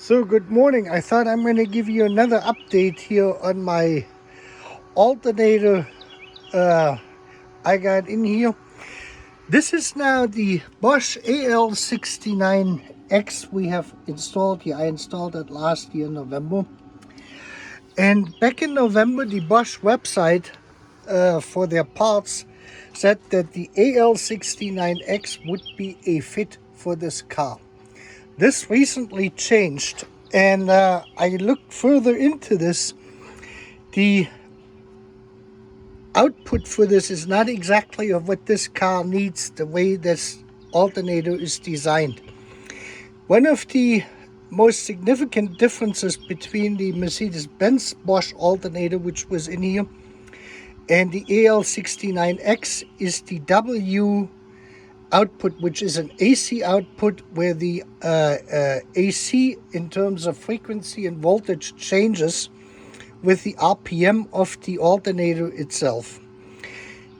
So good morning. I thought I'm going to give you another update here on my alternator I got in here. This is now the Bosch AL69x we have installed here. I installed it last year in November. And back in November, the Bosch website for their parts said that the AL69x would be a fit for this car. This recently changed, and I looked further into this. The output for this is not exactly of what this car needs, the way this alternator is designed. One of the most significant differences between the Mercedes-Benz Bosch alternator, which was in here, and the AL69X is the W output, which is an AC output where the AC in terms of frequency and voltage changes with the RPM of the alternator itself.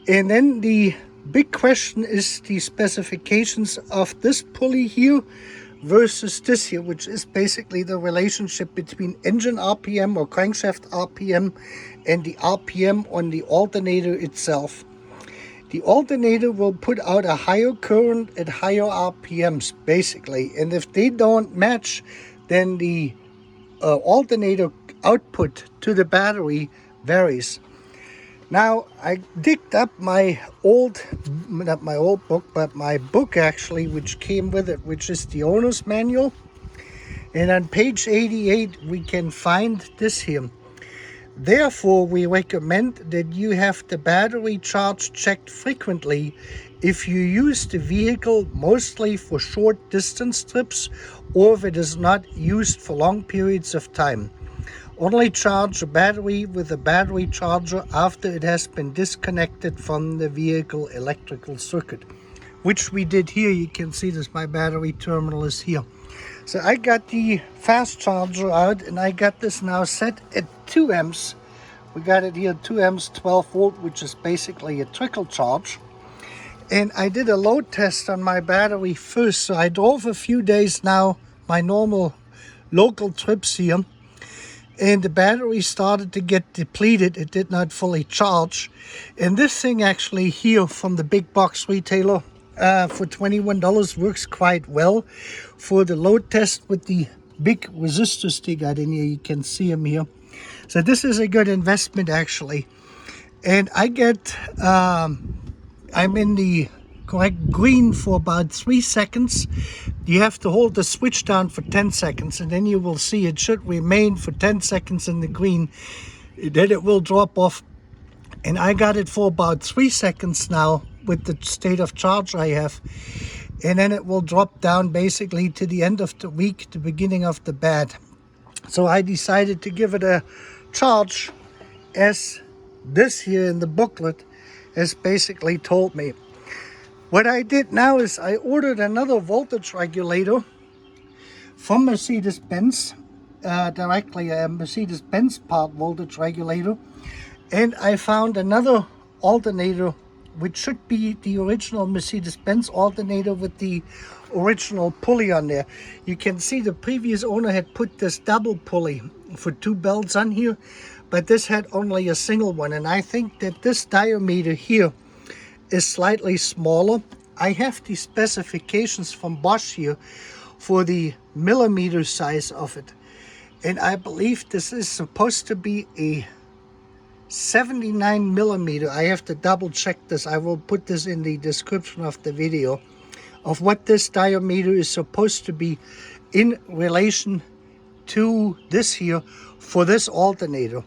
And then the big question is the specifications of this pulley here versus this here, which is basically the relationship between engine RPM or crankshaft RPM and the RPM on the alternator itself. The alternator will put out a higher current at higher RPMs, basically. And if they don't match, then the alternator output to the battery varies. Now, I digged up my not my old book, but my book actually, which came with it, which is the owner's manual. And on page 88, we can find this here. Therefore, we recommend that you have the battery charge checked frequently if you use the vehicle mostly for short distance trips or if it is not used for long periods of time. Only charge a battery with a battery charger after it has been disconnected from the vehicle electrical circuit, which we did here. You can see this, my battery terminal is here. So I got the fast charger out and I got this now set at 2 amps. We got it here 2 amps 12 volt, which is basically a trickle charge. And I did a load test on my battery first. So I drove a few days now, my normal local trips here. And the battery started to get depleted. It did not fully charge. And this thing actually here from the big box retailer for $21 works quite well for the load test with the big resistors they got in here. You can see them here. So this is a good investment actually. And I get, I'm in the correct green for about 3 seconds. You have to hold the switch down for 10 seconds and then you will see it should remain for 10 seconds in the green. Then it will drop off. And I got it for about 3 seconds now with the state of charge I have. And then it will drop down basically to the end of the week, the beginning of the bad. So I decided to give it a charge as this here in the booklet has basically told me. What I did now is I ordered another voltage regulator from Mercedes-Benz, directly a Mercedes-Benz part voltage regulator. And I found another alternator, which should be the original Mercedes-Benz alternator with the original pulley on there. You can see the previous owner had put this double pulley for 2 belts on here, but this had only a single one. And I think that this diameter here is slightly smaller. I have the specifications from Bosch here for the millimeter size of it. And I believe this is supposed to be a 79 millimeter. I have to double check this. I will put this in the description of the video of what this diameter is supposed to be in relation to this here for this alternator,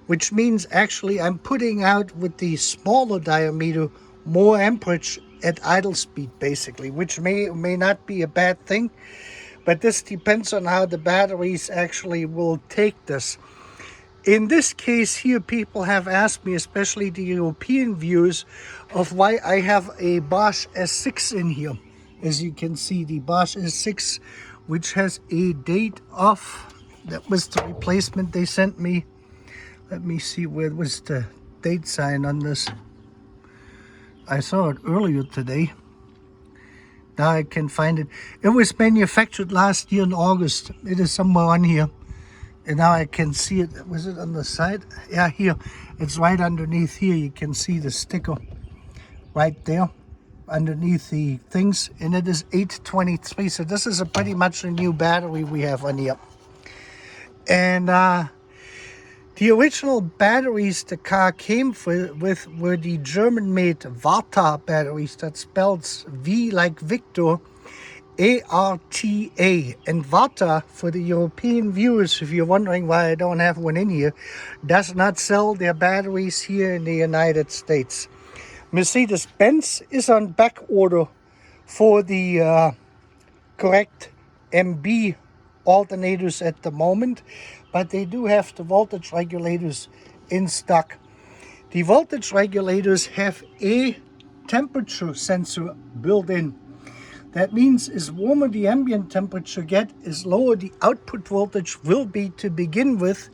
which means actually I'm putting out with the smaller diameter more amperage at idle speed basically, which may or may not be a bad thing, but this depends on how the batteries actually will take this. In this case here, people have asked me, especially the European viewers, of why I have a Bosch S6 in here. As you can see, the Bosch S6, which has a date of, that was the replacement they sent me. Let me see, where was the date sign on this? I saw it earlier today. Now I can find it. It was manufactured last year in August. It is somewhere on here. And now I can see it. Was it on the side? Yeah, here. It's right underneath here. You can see the sticker right there underneath the things. And it is 823. So this is a pretty much a new battery we have on here. And the original batteries the car came with were the German-made Varta batteries. That spells V like Victor, ARTA. And Varta, for the European viewers, if you're wondering why I don't have one in here, does not sell their batteries here in the United States. Mercedes-Benz is on back order for the correct MB alternators at the moment, but they do have the voltage regulators in stock. The voltage regulators have a temperature sensor built in. That means as warmer the ambient temperature gets, as lower the output voltage will be to begin with,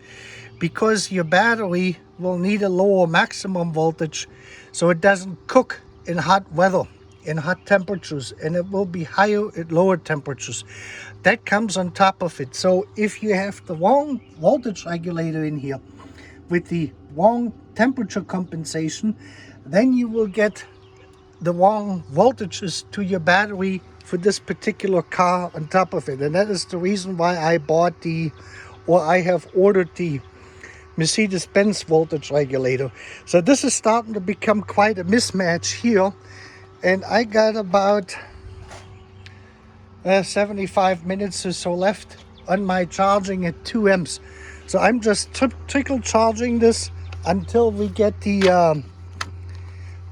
because your battery will need a lower maximum voltage so it doesn't cook in hot weather, in hot temperatures, and it will be higher at lower temperatures. That comes on top of it. So if you have the wrong voltage regulator in here with the wrong temperature compensation, then you will get the wrong voltages to your battery for this particular car on top of it. And that is the reason why I bought I have ordered the Mercedes-Benz voltage regulator. So this is starting to become quite a mismatch here. And I got about 75 minutes or so left on my charging at 2 amps. So I'm just trickle charging this until we get the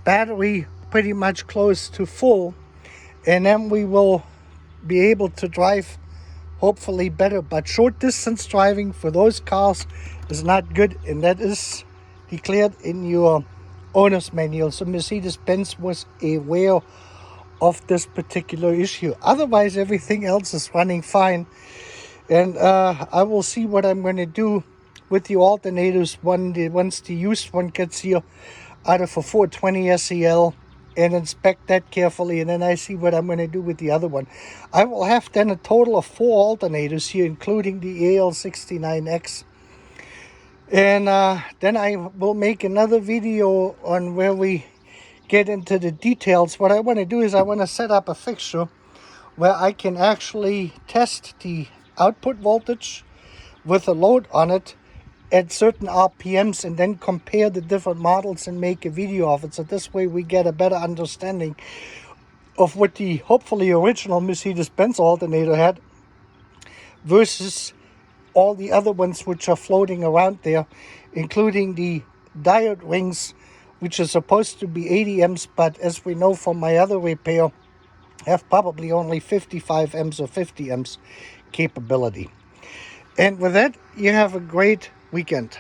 battery pretty much close to full, and then we will be able to drive hopefully better. But short distance driving for those cars is not good, and that is declared in your owner's manual. So Mercedes-Benz was aware of this particular issue. Otherwise everything else is running fine, and I will see what I'm going to do with the alternators once the used one gets here out of a 420 SEL, and inspect that carefully, and then I see what I'm going to do with the other one. I will have then a total of 4 alternators here, including the AL69X. And then I will make another video on where we get into the details. What I want to do is I want to set up a fixture where I can actually test the output voltage with a load on it at certain RPMs, and then compare the different models and make a video of it. So this way we get a better understanding of what the hopefully original Mercedes-Benz alternator had versus all the other ones which are floating around there, including the diode rings, which are supposed to be 80 amps, but as we know from my other repair, have probably only 55 amps or 50 amps capability. And with that, you have a great weekend.